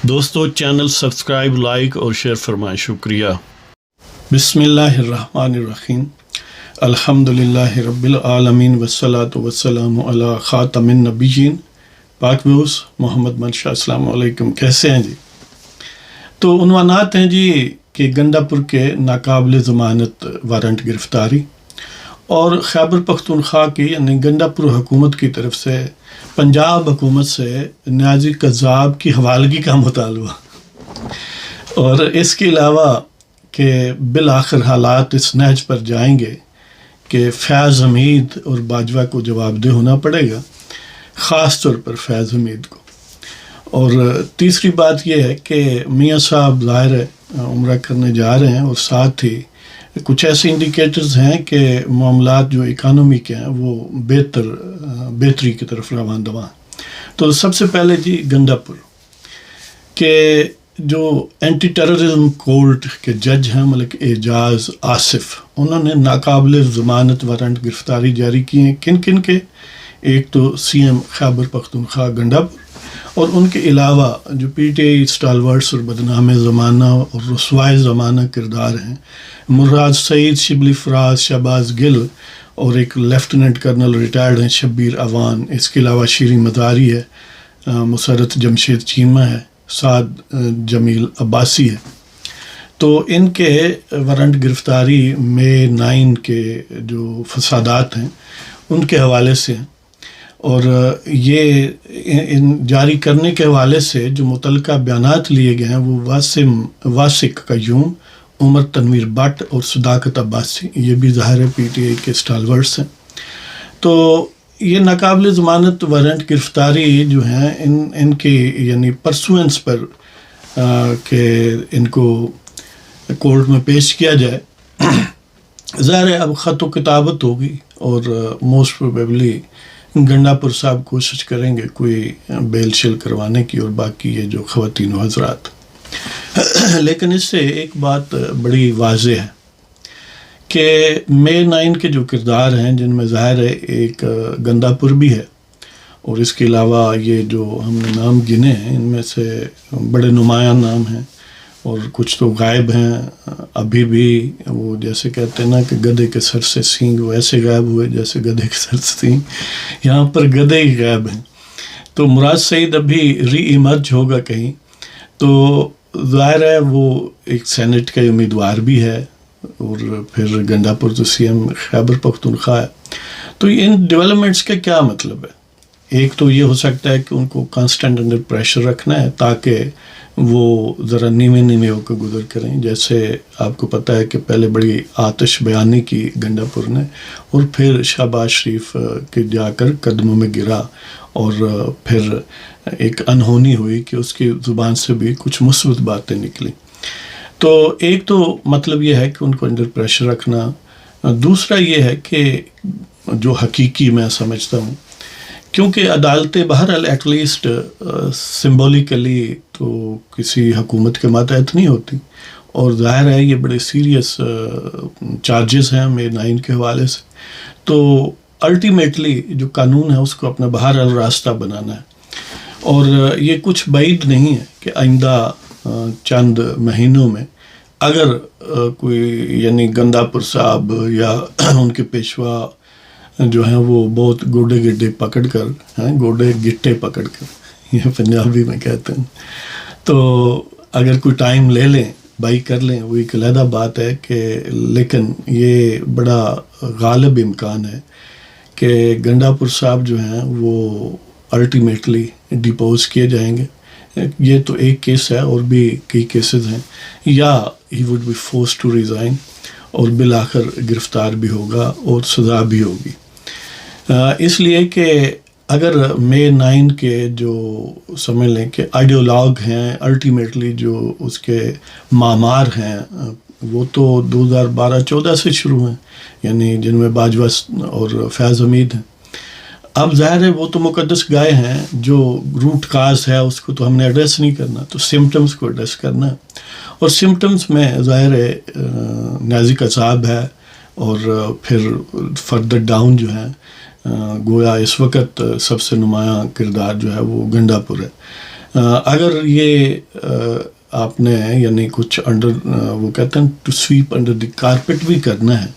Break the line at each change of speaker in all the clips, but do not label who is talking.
دوستو channel subscribe like اور share فرمائیں، شکریہ۔ بسم اللہ الرحمن الرحیم، الحمدللہ رب العالمین والصلاة والسلام علی خاتم النبیین پاک بیوس محمد منشا۔ السلام علیکم، کیسے ہیں جی؟ تو عنوانات ہیں جی کہ گنڈا پور کے ناقابل ضمانت وارنٹ گرفتاری اور خیبر پختونخوا کی یعنی گنڈا پور حکومت کی طرف سے پنجاب حکومت سے نیازی قذاب کی حوالگی کا مطالبہ، اور اس کے علاوہ کہ بالآخر حالات اس نہج پر جائیں گے کہ فیض حمید اور باجوہ کو جواب دہ ہونا پڑے گا، خاص طور پر فیض حمید کو۔ اور تیسری بات یہ ہے کہ میاں صاحب ظاہر ہے عمرہ کرنے جا رہے ہیں، اور ساتھ ہی کچھ ایسے انڈیکیٹرز ہیں کہ معاملات جو اکانومی کے ہیں وہ بہتری کی طرف رواں دواں۔ تو سب سے پہلے جی گنڈا پور کہ جو اینٹی ٹیررزم کورٹ کے جج ہیں ملک اعجاز آصف، انہوں نے ناقابل ضمانت وارنٹ گرفتاری جاری کی ہیں۔ کن کن کے؟ ایک تو سی ایم خیبر پختونخوا گنڈا پور، اور ان کے علاوہ جو پی ٹی آئی اسٹالورٹس اور بدنام زمانہ اور رسوائے زمانہ کردار ہیں، مراد سعید، شبلی فراز، شہباز گل، اور ایک لیفٹیننٹ کرنل ریٹائرڈ ہیں شبیر اوان، اس کے علاوہ شیریں مزاری ہے، مسرت جمشید چیمہ ہے، سعد جمیل عباسی ہے۔ تو ان کے وارنٹ گرفتاری مئی 9 کے جو فسادات ہیں ان کے حوالے سے ہیں، اور یہ جاری کرنے کے حوالے سے جو متعلقہ بیانات لیے گئے ہیں وہ واسق قیوم، عمر تنویر بٹ اور صداقت عباسی، یہ بھی ظاہر ہے پی ٹی آئی کے اسٹالورٹس ہیں۔ تو یہ ناقابل ضمانت وارنٹ گرفتاری جو ہیں ان کی یعنی پرسوئنس پر کہ ان کو کورٹ میں پیش کیا جائے، ظاہر ہے اب خط و کتابت ہوگی، اور موسٹ پروبیبلی گنڈا پور صاحب کوشش کریں گے کوئی بیل شیل کروانے کی، اور باقی یہ جو خواتین و حضرات۔ لیکن اس سے ایک بات بڑی واضح ہے کہ مئی 9 کے جو کردار ہیں جن میں ظاہر ہے ایک گنڈا پور بھی ہے، اور اس کے علاوہ یہ جو ہم نے نام گنے ہیں ان میں سے بڑے نمایاں نام ہیں، اور کچھ تو غائب ہیں ابھی بھی، وہ جیسے کہتے ہیں نا کہ گدھے کے سر سے سینگ، وہ ایسے غائب ہوئے جیسے گدھے کے سر سے سینگ، یہاں پر گدھے ہی غائب ہیں۔ تو مراد سعید ابھی ری ایمرج ہوگا کہیں، تو ظاہر ہے وہ ایک سینٹ کا امیدوار بھی ہے، اور پھر گنڈا پور تو سی ایم خیبر پختونخوا ہے۔ تو ان ڈیولپمنٹس کا کیا مطلب ہے؟ ایک تو یہ ہو سکتا ہے کہ ان کو کانسٹنٹ انڈر پریشر رکھنا ہے تاکہ وہ ذرا نیمے ہو کے گزر کریں، جیسے آپ کو پتہ ہے کہ پہلے بڑی آتش بیانی کی گنڈا پور نے، اور پھر شہباز شریف کے جا کر قدموں میں گرا، اور پھر ایک انہونی ہوئی کہ اس کی زبان سے بھی کچھ مثبت باتیں نکلیں۔ تو ایک تو مطلب یہ ہے کہ ان کو انڈر پریشر رکھنا، دوسرا یہ ہے کہ جو حقیقی میں سمجھتا ہوں، کیونکہ عدالتیں بہرحال ایٹ لیسٹ سمبولیکلی تو کسی حکومت کے ماتحت نہیں ہوتی، اور ظاہر ہے یہ بڑے سیریس چارجز ہیں مئی 9 کے حوالے سے، تو الٹیمیٹلی جو قانون ہے اس کو اپنا بہرحال راستہ بنانا ہے، اور یہ کچھ بعید نہیں ہے کہ آئندہ چند مہینوں میں اگر کوئی یعنی گنڈا پور صاحب یا ان کے پیشوا جو ہیں وہ بہت گوڈے گٹے پکڑ کر یہ پنجابی میں کہتے ہیں، تو اگر کوئی ٹائم لے لیں، بائی کر لیں، وہ ایک علیحدہ بات ہے کہ لیکن یہ بڑا غالب امکان ہے کہ گنڈا پور صاحب جو ہیں وہ الٹیمیٹلی ڈیپوز کیے جائیں گے۔ یہ تو ایک کیس ہے، اور بھی کئی کیسز ہیں، یا ہی would be forced to resign, اور بالآخر گرفتار بھی ہوگا اور سزا بھی ہوگی۔ اس لیے کہ اگر مئی 9 کے جو سمجھ لیں کہ آئیڈیولوگ ہیں، الٹیمیٹلی جو اس کے معمار ہیں، وہ تو 2012-14 سے شروع ہیں، یعنی جن میں باجوہ اور فیض حمید ہیں۔ اب ظاہر ہے وہ تو مقدس گائے ہیں، جو روٹ کاز ہے اس کو تو ہم نے ایڈریس نہیں کرنا، تو سمٹمز کو ایڈریس کرنا ہے، اور سمٹمز میں ظاہر ہے نیازی قذاب ہے، اور پھر فردر ڈاؤن جو ہے گویا اس وقت سب سے نمایاں کردار جو ہے وہ گنڈا پور ہے۔ اگر یہ آپ نے یعنی کچھ وہ کہتے ہیں to sweep under the carpet بھی کرنا ہے،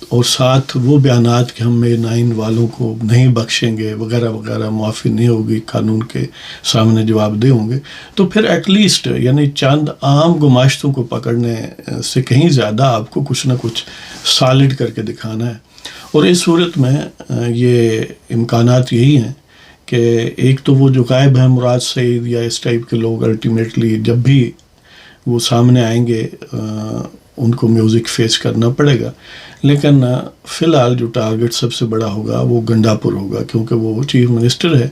اور ساتھ وہ بیانات کہ ہم مے 9 والوں کو نہیں بخشیں گے وغیرہ وغیرہ، معافی نہیں ہوگی، قانون کے سامنے جواب دہ ہوں گے، تو پھر ایٹ لیسٹ یعنی چند عام گماشتوں کو پکڑنے سے کہیں زیادہ آپ کو کچھ نہ کچھ سالڈ کر کے دکھانا ہے۔ اور اس صورت میں یہ امکانات یہی ہیں کہ ایک تو وہ جو غائب ہیں مراد سعید یا اس ٹائپ کے لوگ، الٹیمیٹلی جب بھی وہ سامنے آئیں گے ان کو میوزک فیس کرنا پڑے گا، لیکن فی الحال جو ٹارگٹ سب سے بڑا ہوگا وہ گنڈا پور ہوگا، کیونکہ وہ چیف منسٹر ہے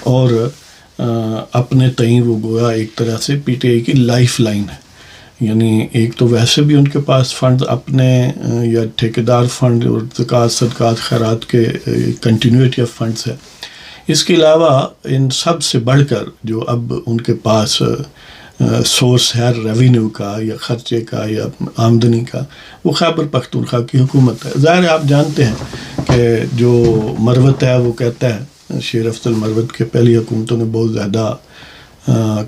اور اپنے تئیں وہ گویا ایک طرح سے پی ٹی آئی کی لائف لائن ہے۔ یعنی ایک تو ویسے بھی ان کے پاس فنڈ اپنے یا ٹھیکیدار فنڈ اور زکوٰۃ صدقات خیرات کے کنٹینیوٹی آف فنڈز ہے، اس کے علاوہ ان سب سے بڑھ کر جو اب ان کے پاس سورس ہے ریونیو کا یا خرچے کا یا آمدنی کا، وہ خیبر پختونخوا کی حکومت ہے۔ ظاہر ہے آپ جانتے ہیں کہ جو مروت ہے وہ کہتا ہے، شیر افضل مروت کے پہلی حکومتوں نے بہت زیادہ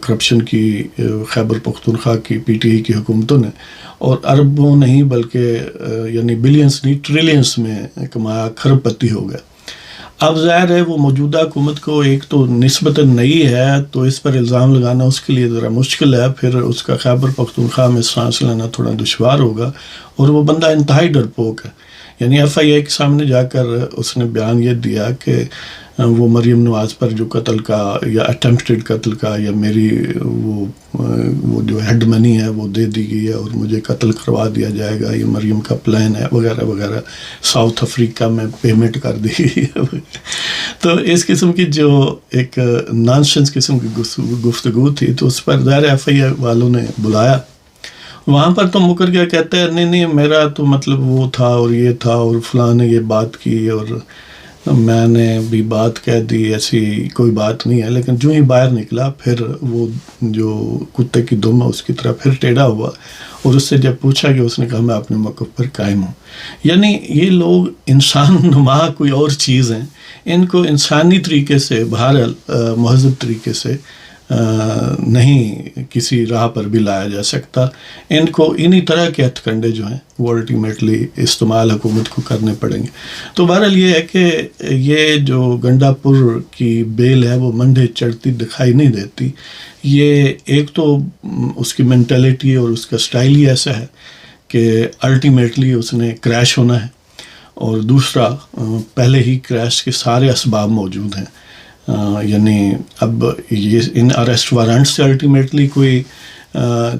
کرپشن کی خیبر پختونخوا کی پی ٹی آئی کی حکومتوں نے، اور اربوں نہیں بلکہ یعنی بلینس نہیں ٹریلینس میں کمایا، کھرب پتی ہو گیا۔ اب ظاہر ہے وہ موجودہ حکومت کو ایک تو نسبتاً نئی ہے تو اس پر الزام لگانا اس کے لیے ذرا مشکل ہے، پھر اس کا خیبر پختونخوا میں سانس لینا تھوڑا دشوار ہوگا، اور وہ بندہ انتہائی ڈرپوک ہے۔ یعنی ایف آئی اے کے سامنے جا کر اس نے بیان یہ دیا کہ وہ مریم نواز پر جو قتل کا یا اٹمپٹڈ قتل کا یا میری وہ جو ہیڈ منی ہے وہ دے دی گئی ہے اور مجھے قتل کروا دیا جائے گا، یہ مریم کا پلان ہے وغیرہ وغیرہ، ساؤتھ افریقہ میں پیمنٹ کر دی گئی ہے۔ تو اس قسم کی جو ایک نانسنس قسم کی گفتگو تھی، تو اس پر ظاہر ایف آئی اے والوں نے بلایا، وہاں پر تو مکر گیا، کہتا ہے نہیں میرا تو مطلب وہ تھا اور یہ تھا اور فلاں نے یہ بات کی اور میں نے بھی بات کہہ دی، ایسی کوئی بات نہیں ہے۔ لیکن جو ہی باہر نکلا پھر وہ جو کتے کی دم ہے اس کی طرح پھر ٹیڑھا ہوا، اور اس سے جب پوچھا کہ اس نے کہا میں اپنے موقف پر قائم ہوں۔ یعنی یہ لوگ انسان نما کوئی اور چیز ہیں، ان کو انسانی طریقے سے بہرحال مہذب طریقے سے نہیں کسی راہ پر بھی لایا جا سکتا۔ ان کو انہی طرح کے ہتھ کنڈے جو ہیں وہ الٹیمیٹلی استعمال حکومت کو کرنے پڑیں گے۔ تو بہرحال یہ ہے کہ یہ جو گنڈا پور کی بیل ہے وہ منڈے چڑھتی دکھائی نہیں دیتی۔ یہ ایک تو اس کی مینٹیلٹی اور اس کا سٹائل ہی ایسا ہے کہ الٹیمیٹلی اس نے کریش ہونا ہے، اور دوسرا پہلے ہی کریش کے سارے اسباب موجود ہیں۔ یعنی اب یہ ان اریسٹ وارنٹ سے الٹیمیٹلی کوئی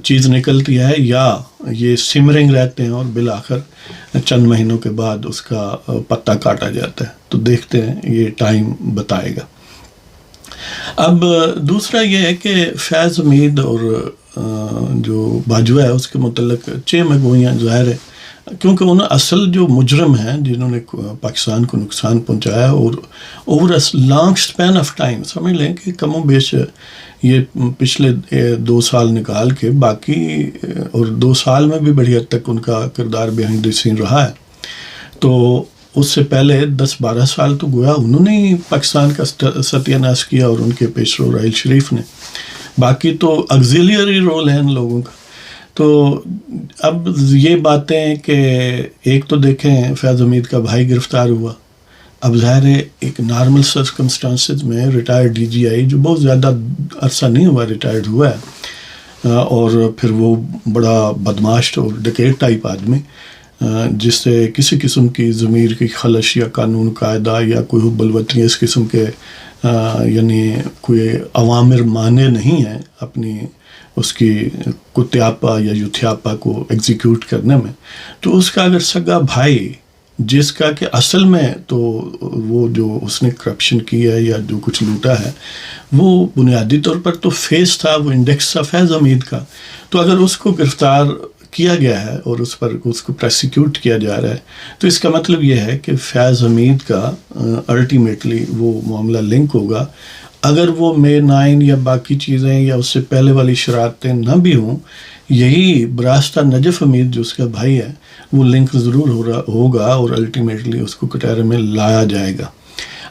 چیز نکلتی ہے یا یہ سمرنگ رہتے ہیں اور بالآخر چند مہینوں کے بعد اس کا پتہ کاٹا جاتا ہے۔ تو دیکھتے ہیں، یہ ٹائم بتائے گا۔ اب دوسرا یہ ہے کہ فیض حمید اور جو باجوہ ہے اس کے متعلق میں گوئیاں ظاہر ہے، کیونکہ انہیں اصل جو مجرم ہیں جنہوں نے پاکستان کو نقصان پہنچایا، اور over a long span of time, سمجھ لیں کہ کم و بیش یہ پچھلے 2 سال نکال کے باقی، اور 2 سال میں بھی بڑی حد تک ان کا کردار بیہائنڈ دی سین رہا ہے، تو اس سے پہلے 10-12 سال تو گویا انہوں نے ہی پاکستان کا ستیہ ناش کیا، اور ان کے پیشرو راحیل شریف نے، باقی تو آگزیلیری رول ہے ان لوگوں کا۔ تو اب یہ باتیں کہ ایک تو دیکھیں فیض حمید کا بھائی گرفتار ہوا، اب ظاہر ہے ایک نارمل سرکمسٹانسز میں ریٹائرڈ ڈی جی آئی جو بہت زیادہ عرصہ نہیں ہوا ریٹائرڈ ہوا ہے، اور پھر وہ بڑا بدماش اور ڈکیٹ ٹائپ آدمی جس سے کسی قسم کی ضمیر کی خلش یا قانون قاعدہ یا کوئی حب الوطنی اس قسم کے یعنی کوئی عوامر مانے نہیں ہیں اپنی اس کی کتیاپا یا یوتھیاپا کو ایگزیکیوٹ کرنے میں، تو اس کا اگر سگا بھائی جس کا کہ اصل میں تو وہ جو اس نے کرپشن کی ہے یا جو کچھ لوٹا ہے وہ بنیادی طور پر تو فیس تھا، وہ انڈیکس تھا فیض حمید کا، تو اگر اس کو گرفتار کیا گیا ہے اور اس کو پروسیکیوٹ کیا جا رہا ہے، تو اس کا مطلب یہ ہے کہ فیض حمید کا الٹیمیٹلی وہ معاملہ لنک ہوگا۔ اگر وہ مے 9 یا باقی چیزیں یا اس سے پہلے والی شرارتیں نہ بھی ہوں، یہی براستہ نجف حمید جو اس کا بھائی ہے وہ لنک ضرور ہوگا اور الٹیمیٹلی اس کو کٹہرے میں لایا جائے گا۔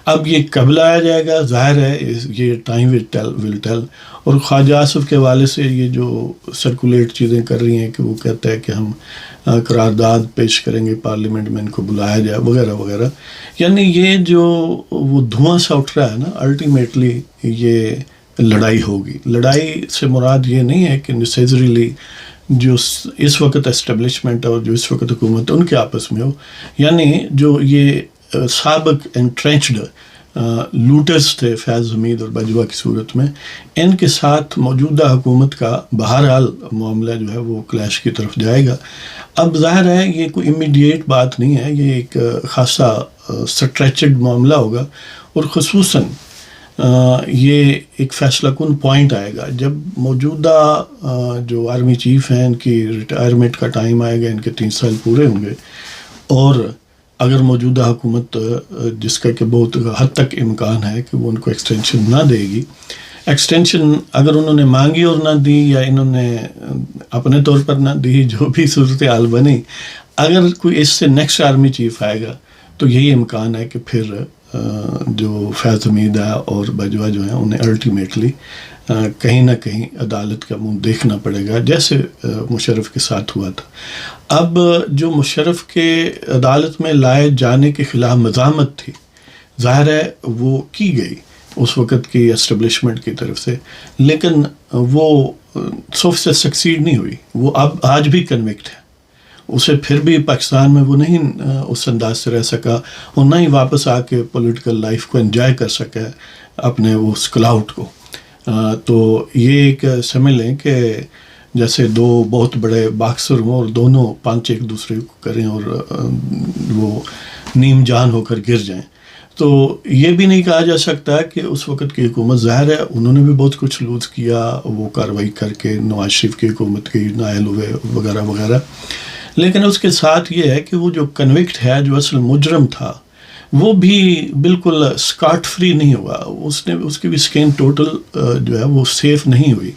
اب یہ کب لایا جائے گا ظاہر ہے یہ ٹائم ول ٹیل. اور خواجہ آصف کے حوالے سے یہ جو سرکولیٹ چیزیں کر رہی ہیں کہ وہ کہتا ہے کہ ہم قرارداد پیش کریں گے پارلیمنٹ میں، ان کو بلایا جائے وغیرہ وغیرہ، یعنی یہ جو وہ دھواں سا اٹھ رہا ہے نا، الٹیمیٹلی یہ لڑائی ہوگی. لڑائی سے مراد یہ نہیں ہے کہ نیسیسریلی جو اس وقت اسٹیبلشمنٹ اور جو اس وقت حکومت ان کے آپس میں ہو، یعنی جو یہ سابق انٹرینچڈ لوٹرز تھے فیض حمید اور باجوہ کی صورت میں، ان کے ساتھ موجودہ حکومت کا بہرحال معاملہ جو ہے وہ کلیش کی طرف جائے گا. اب ظاہر ہے یہ کوئی امیڈیٹ بات نہیں ہے، یہ ایک خاصا سٹریچڈ معاملہ ہوگا، اور خصوصاً یہ ایک فیصلہ کن پوائنٹ آئے گا جب موجودہ جو آرمی چیف ہیں ان کی ریٹائرمنٹ کا ٹائم آئے گا، ان کے 3 سال پورے ہوں گے، اور اگر موجودہ حکومت جس کا کہ بہت حد تک امکان ہے کہ وہ ان کو ایکسٹینشن نہ دے گی، ایکسٹینشن اگر انہوں نے مانگی اور نہ دی یا انہوں نے اپنے طور پر نہ دی، جو بھی صورتحال بنی، اگر کوئی اس سے نیکسٹ آرمی چیف آئے گا تو یہی امکان ہے کہ پھر جو فیض حمید ہے اور باجوہ جو ہیں انہیں الٹیمیٹلی کہیں نہ کہیں عدالت کا منہ دیکھنا پڑے گا، جیسے مشرف کے ساتھ ہوا تھا. اب جو مشرف کے عدالت میں لائے جانے کے خلاف مزاحمت تھی، ظاہر ہے وہ کی گئی اس وقت کی اسٹیبلشمنٹ کی طرف سے، لیکن وہ صرف سے سکسیڈ نہیں ہوئی. وہ اب آج بھی کنوکٹ ہے، اسے پھر بھی پاکستان میں وہ نہیں اس انداز سے رہ سکا، اور نہ ہی واپس آ کے پولیٹیکل لائف کو انجوائے کر سکا اپنے اس کلاؤٹ کو. تو یہ ایک سمجھ لیں کہ جیسے 2 بہت بڑے باکسر ہوں اور دونوں پانچ ایک دوسرے کو کریں اور وہ نیم جان ہو کر گر جائیں. تو یہ بھی نہیں کہا جا سکتا کہ اس وقت کی حکومت، ظاہر ہے انہوں نے بھی بہت کچھ لوز کیا، وہ کارروائی کر کے نواز شریف کی حکومت کی نائل ہوئے وغیرہ وغیرہ، لیکن اس کے ساتھ یہ ہے کہ وہ جو کنوکٹ ہے، جو اصل مجرم تھا، وہ بھی بالکل اسکاٹ فری نہیں ہوا. اس کی بھی اسکین ٹوٹل جو ہے وہ سیف نہیں ہوئی،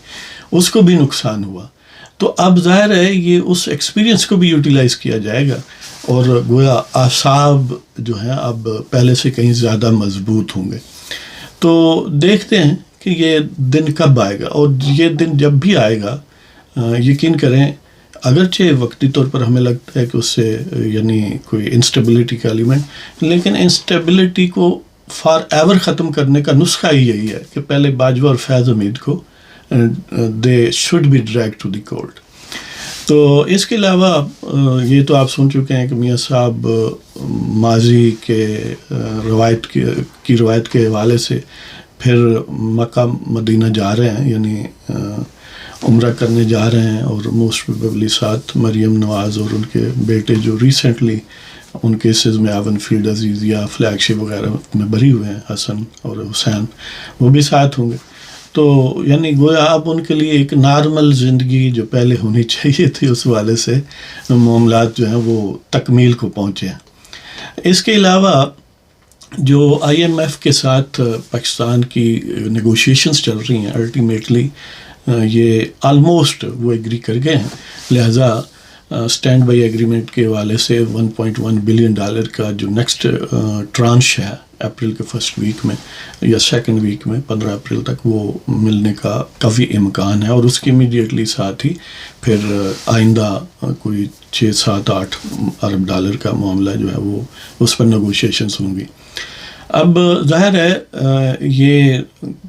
اس کو بھی نقصان ہوا. تو اب ظاہر ہے یہ اس ایکسپیرینس کو بھی یوٹیلائز کیا جائے گا، اور گویا اعصاب جو ہیں اب پہلے سے کہیں زیادہ مضبوط ہوں گے. تو دیکھتے ہیں کہ یہ دن کب آئے گا، اور یہ دن جب بھی آئے گا یقین کریں، اگرچہ وقتی طور پر ہمیں لگتا ہے کہ اس سے یعنی کوئی انسٹیبلٹی کا ایلیمنٹ، لیکن انسٹیبلٹی کو فار ایور ختم کرنے کا نسخہ ہی یہی ہے کہ پہلے باجوہ اور فیض حمید کو they should be drag to the court. تو اس کے علاوہ یہ تو آپ سن چکے ہیں کہ میاں صاحب ماضی کے روایت کی روایت کے حوالے سے پھر مکہ مدینہ جا رہے ہیں، یعنی عمرہ کرنے جا رہے ہیں، اور موسٹ پروبیبلی ساتھ مریم نواز اور ان کے بیٹے جو ریسنٹلی ان کیسز میں آون فیلڈ عزیزیہ فلیگ شپ وغیرہ میں بری ہوئے ہیں، حسن اور حسین، وہ بھی ساتھ ہوں گے. تو یعنی گویا اب ان کے لیے ایک نارمل زندگی جو پہلے ہونی چاہیے تھی اس والے سے معاملات جو ہیں وہ تکمیل کو پہنچے ہیں. اس کے علاوہ جو IMF کے ساتھ پاکستان کی نیگوشیشنز چل رہی ہیں، الٹیمیٹلی یہ آلموسٹ وہ ایگری کر گئے ہیں، لہٰذا اسٹینڈ بائی ایگریمنٹ کے حوالے سے $1.1 بلین کا جو نیکسٹ ٹرانش ہے اپریل کے فرسٹ ویک میں یا سیکنڈ ویک میں 15 اپریل تک، وہ ملنے کا کافی امکان ہے. اور اس کی امیڈیٹلی ساتھ ہی پھر آئندہ کوئی 6-7-8 ارب ڈالر کا معاملہ جو ہے وہ اس پر نیگوشیشنز ہوں گی. اب ظاہر ہے یہ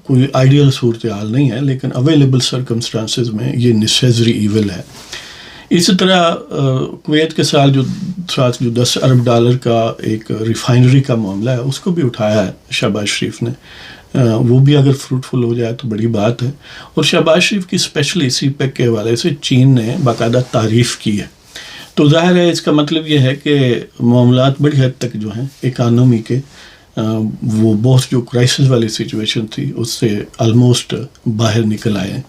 کوئی آئیڈیل صورتحال نہیں ہے، لیکن اویلیبل سرکمسٹانسز میں یہ نیسیسری ایول ہے. اسی طرح کویت کے ساتھ جو $10 ارب کا ایک ریفائنری کا معاملہ ہے، اس کو بھی اٹھایا ہے شہباز شریف نے. وہ بھی اگر فروٹفل ہو جائے تو بڑی بات ہے. اور شہباز شریف کی اسپیشلی سی پیک کے حوالے سے چین نے باقاعدہ تعریف کی ہے. تو ظاہر ہے اس کا مطلب یہ ہے کہ معاملات بڑی حد تک جو ہیں اکانومی کے وہ بہت جو کرائسس والی سچویشن تھی اس سے آلموسٹ باہر نکل آئے ہیں،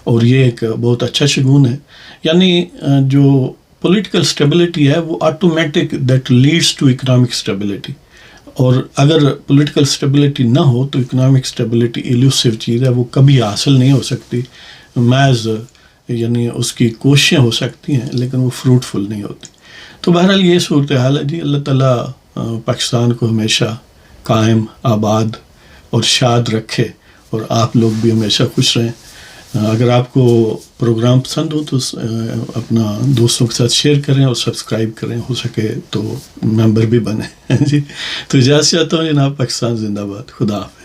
اور یہ ایک بہت اچھا شگون ہے. یعنی جو پولیٹیکل اسٹیبلٹی ہے وہ automatic that leads to economic stability, اور اگر پولیٹیکل اسٹیبلٹی نہ ہو تو اکنامک اسٹیبلٹی ایلوسیو چیز ہے، وہ کبھی حاصل نہیں ہو سکتی. محض یعنی اس کی کوششیں ہو سکتی ہیں لیکن وہ فروٹفل نہیں ہوتی. تو بہرحال یہ صورتحال ہے جی. اللہ تعالیٰ پاکستان کو ہمیشہ قائم آباد اور شاد رکھے اور آپ لوگ بھی ہمیشہ خوش رہیں۔ اگر آپ کو پروگرام پسند ہو تو اپنا دوستوں کے ساتھ شیئر کریں اور سبسکرائب کریں، ہو سکے تو ممبر بھی بنیں۔ جی تو اجازت چاہتا ہوں جناب، پاکستان زندہ باد، خدا حافظ۔